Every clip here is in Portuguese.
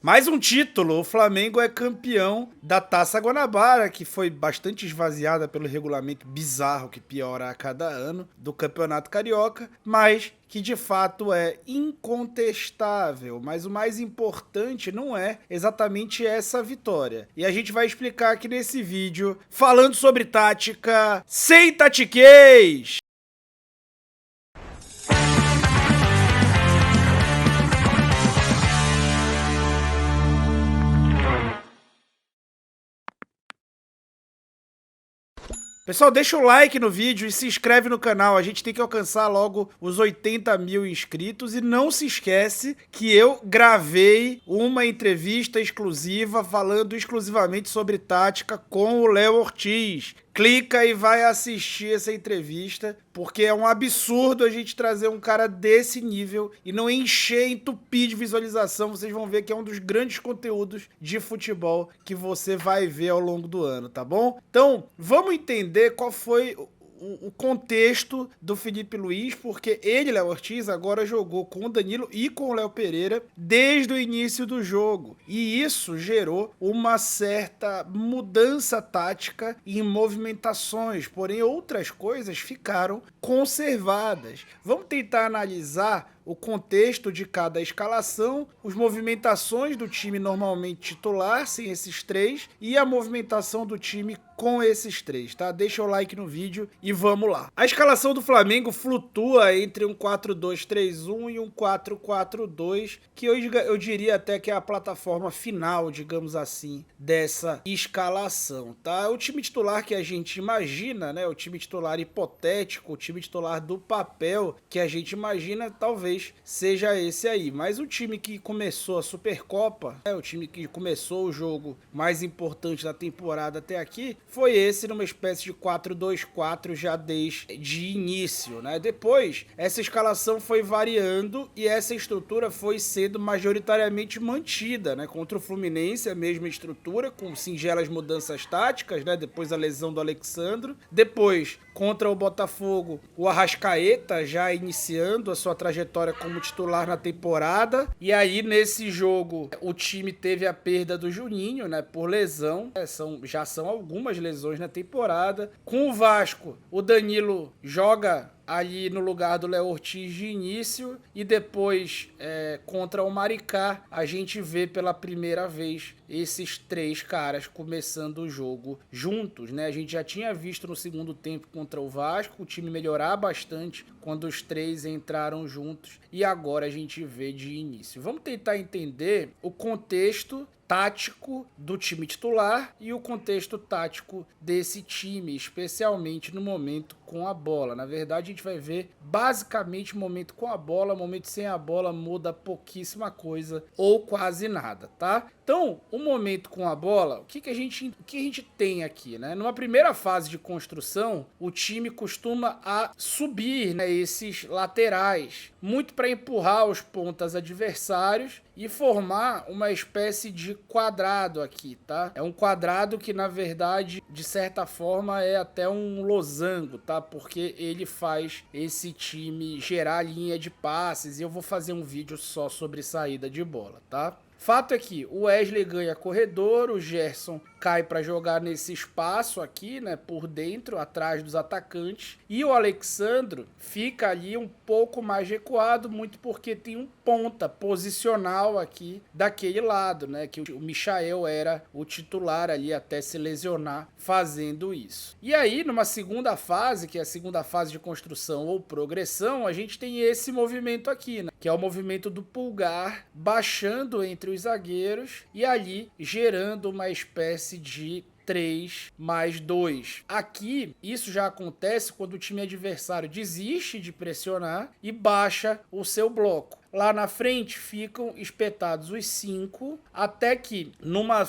Mais um título, o Flamengo é campeão da Taça Guanabara, que foi bastante esvaziada pelo regulamento bizarro que piora a cada ano do Campeonato Carioca, mas que de fato é incontestável. Mas o mais importante não é exatamente essa vitória. E a gente vai explicar aqui nesse vídeo, falando sobre tática, sem tatiquês! Pessoal, deixa o like no vídeo e se inscreve no canal. A gente tem que alcançar logo os 80 mil inscritos. E não se esquece que eu gravei uma entrevista exclusiva falando exclusivamente sobre tática com o Léo Ortiz. Clica e vai assistir essa entrevista, porque é um absurdo a gente trazer um cara desse nível e não encher, entupir de visualização. Vocês vão ver que é um dos grandes conteúdos de futebol que você vai ver ao longo do ano, tá bom? Então, vamos entender qual foi o contexto do Felipe Luiz, porque ele, Léo Ortiz, agora jogou com o Danilo e com o Léo Pereira desde o início do jogo. E isso gerou uma certa mudança tática em movimentações, porém outras coisas ficaram conservadas. Vamos tentar analisar o contexto de cada escalação, as movimentações do time normalmente titular, sem esses três, e a movimentação do time com esses três, tá? Deixa o like no vídeo e vamos lá. A escalação do Flamengo flutua entre um 4-2-3-1 e um 4-4-2, que eu diria até que é a plataforma final, digamos assim, dessa escalação, tá? O time titular que a gente imagina, né? O time titular hipotético, o time titular do papel que a gente imagina, talvez seja esse aí, mas o time que começou a Supercopa, o time que começou o jogo mais importante da temporada até aqui, foi esse numa espécie de 4-2-4 já desde início, né? Depois, essa escalação foi variando e essa estrutura foi sendo majoritariamente mantida, né? Contra o Fluminense, a mesma estrutura, com singelas mudanças táticas, né? Depois a lesão do Alexandro. Depois, contra o Botafogo, o Arrascaeta já iniciando a sua trajetória como titular na temporada. E aí, nesse jogo, o time teve a perda do Juninho, né? Por lesão. Já são algumas lesões na temporada. Com o Vasco, o Danilo joga ali no lugar do Léo Ortiz de início e depois contra o Maricá a gente vê pela primeira vez esses três caras começando o jogo juntos, né? A gente já tinha visto no segundo tempo contra o Vasco o time melhorar bastante quando os três entraram juntos e agora a gente vê de início. Vamos tentar entender o contexto tático do time titular e o contexto tático desse time, especialmente no momento com a bola. Na verdade, a gente vai ver basicamente o momento com a bola, o momento sem a bola muda pouquíssima coisa ou quase nada, tá? Então, o momento com a bola, o que a gente tem aqui, né? Numa primeira fase de construção, o time costuma a subir, né, esses laterais, muito para empurrar os pontas adversários e formar uma espécie de quadrado aqui, tá? É um quadrado que, na verdade, de certa forma, é até um losango, tá? Porque ele faz esse time gerar linha de passes e eu vou fazer um vídeo só sobre saída de bola, tá? Fato é que o Wesley ganha corredor, o Gerson cai para jogar nesse espaço aqui, né, por dentro, atrás dos atacantes, e o Alexandro fica ali um pouco mais recuado, muito porque tem um ponta posicional aqui daquele lado, né, que o Michael era o titular ali até se lesionar fazendo isso. E aí, numa segunda fase, que é a segunda fase de construção ou progressão, a gente tem esse movimento aqui, né, que é o movimento do Pulgar baixando entre os zagueiros e ali gerando uma espécie de 3 mais 2. Aqui, isso já acontece quando o time adversário desiste de pressionar e baixa o seu bloco. Lá na frente ficam espetados os 5, até que numa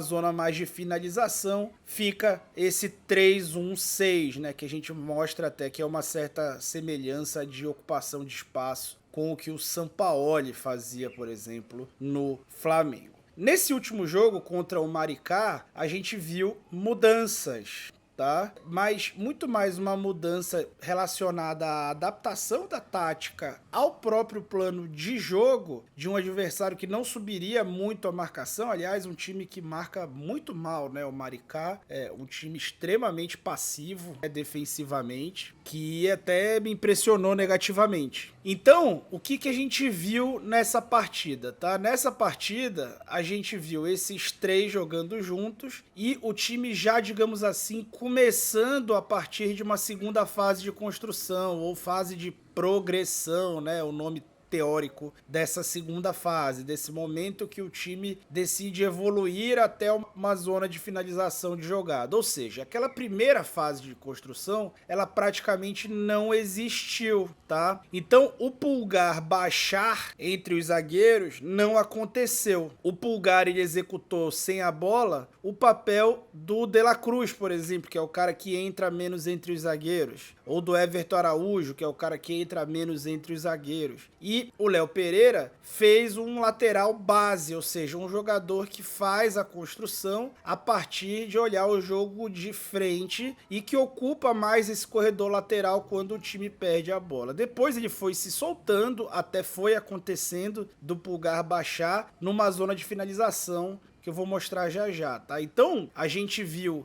zona mais de finalização, fica esse 3-1-6, né, que a gente mostra até que é uma certa semelhança de ocupação de espaço com o que o Sampaoli fazia, por exemplo, no Flamengo. Nesse último jogo contra o Maricá, a gente viu mudanças tá? Mas muito mais uma mudança relacionada à adaptação da tática ao próprio plano de jogo de um adversário que não subiria muito a marcação. Aliás, um time que marca muito mal, né? O Maricá é um time extremamente passivo, defensivamente, que até me impressionou negativamente. Então, o que a gente viu nessa partida, tá? Nessa partida, a gente viu esses três jogando juntos e o time já, digamos assim, começando a partir de uma segunda fase de construção ou fase de progressão, né? O nome teórico dessa segunda fase, desse momento que o time decide evoluir até uma zona de finalização de jogada. Ou seja, aquela primeira fase de construção, ela praticamente não existiu, tá? Então, o Pulgar baixar entre os zagueiros não aconteceu. O Pulgar, ele executou sem a bola o papel do De La Cruz, por exemplo, que é o cara que entra menos entre os zagueiros, ou do Everton Araújo, que é o cara que entra menos entre os zagueiros. E o Léo Pereira fez um lateral base, ou seja, um jogador que faz a construção a partir de olhar o jogo de frente e que ocupa mais esse corredor lateral quando o time perde a bola. Depois ele foi se soltando, até foi acontecendo do Pulgar baixar numa zona de finalização, que eu vou mostrar já já, tá? Então, a gente viu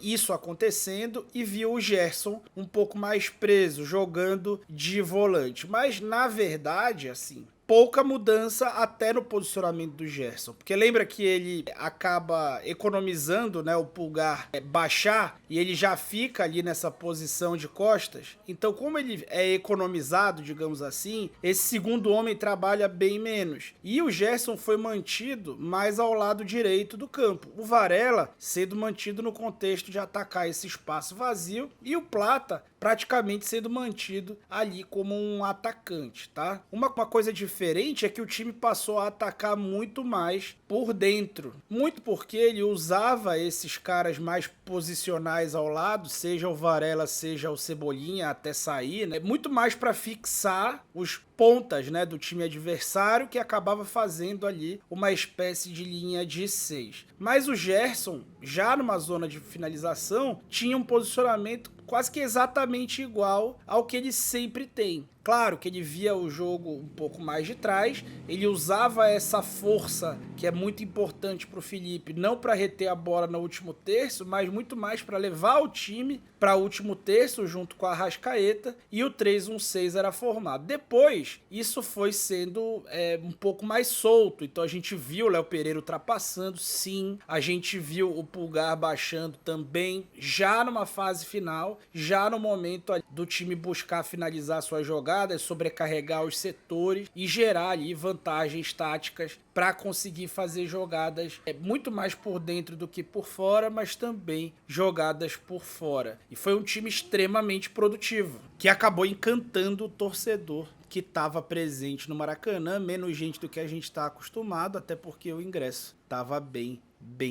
isso acontecendo e viu o Gerson um pouco mais preso, jogando de volante. Mas, na verdade, assim, pouca mudança até no posicionamento do Gerson, porque lembra que ele acaba economizando, né, o Pulgar baixar e ele já fica ali nessa posição de costas. Então, como ele é economizado, digamos assim, esse segundo homem trabalha bem menos. E o Gerson foi mantido mais ao lado direito do campo. O Varela sendo mantido no contexto de atacar esse espaço vazio e o Plata praticamente sendo mantido ali como um atacante, tá? Uma coisa diferente é que o time passou a atacar muito mais por dentro. Muito porque ele usava esses caras mais posicionais ao lado, seja o Varela, seja o Cebolinha, até sair, né? Muito mais para fixar os pontas, né, do time adversário, que acabava fazendo ali uma espécie de linha de 6. Mas o Gerson, já numa zona de finalização, tinha um posicionamento quase que exatamente igual ao que ele sempre tem. Claro que ele via o jogo um pouco mais de trás, ele usava essa força que é muito importante para o Felipe, não para reter a bola no último terço, mas muito mais para levar o time para o último terço junto com a Arrascaeta, e o 3-1-6 era formado. Depois, isso foi sendo um pouco mais solto, então a gente viu o Léo Pereira ultrapassando, sim, a gente viu o Pulgar baixando também, já numa fase final, já no momento do time buscar finalizar suas jogadas, sobrecarregar os setores e gerar ali vantagens táticas para conseguir fazer jogadas muito mais por dentro do que por fora, mas também jogadas por fora. E foi um time extremamente produtivo, que acabou encantando o torcedor que estava presente no Maracanã, menos gente do que a gente está acostumado, até porque o ingresso estava bem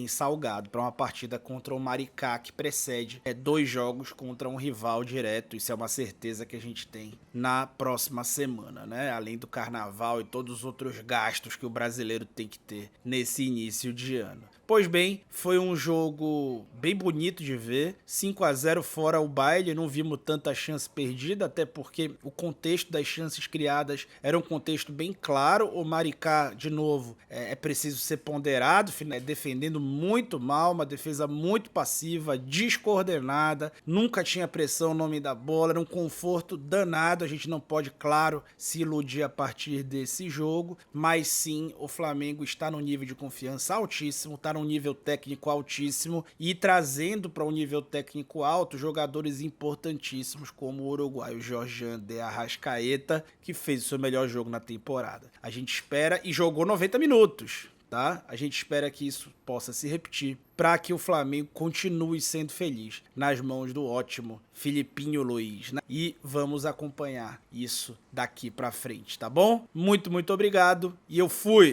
salgado para uma partida contra o Maricá, que precede 2 jogos contra um rival direto. Isso é uma certeza que a gente tem na próxima semana, né? Além do carnaval e todos os outros gastos que o brasileiro tem que ter nesse início de ano. Pois bem, foi um jogo bem bonito de ver, 5-0 fora o baile, não vimos tanta chance perdida, até porque o contexto das chances criadas era um contexto bem claro. O Maricá, de novo, é preciso ser ponderado, defendendo muito mal, uma defesa muito passiva, descoordenada, nunca tinha pressão no nome da bola, era um conforto danado. A gente não pode, claro, se iludir a partir desse jogo, mas sim, o Flamengo está num nível de confiança altíssimo, está num nível técnico altíssimo e trazendo para um nível técnico alto jogadores importantíssimos como o uruguaio Georgian de Arrascaeta, que fez o seu melhor jogo na temporada. A gente espera, e jogou 90 minutos. Tá? A gente espera que isso possa se repetir para que o Flamengo continue sendo feliz nas mãos do ótimo Filipinho Luiz, né? E vamos acompanhar isso daqui para frente, tá bom? Muito obrigado e eu fui!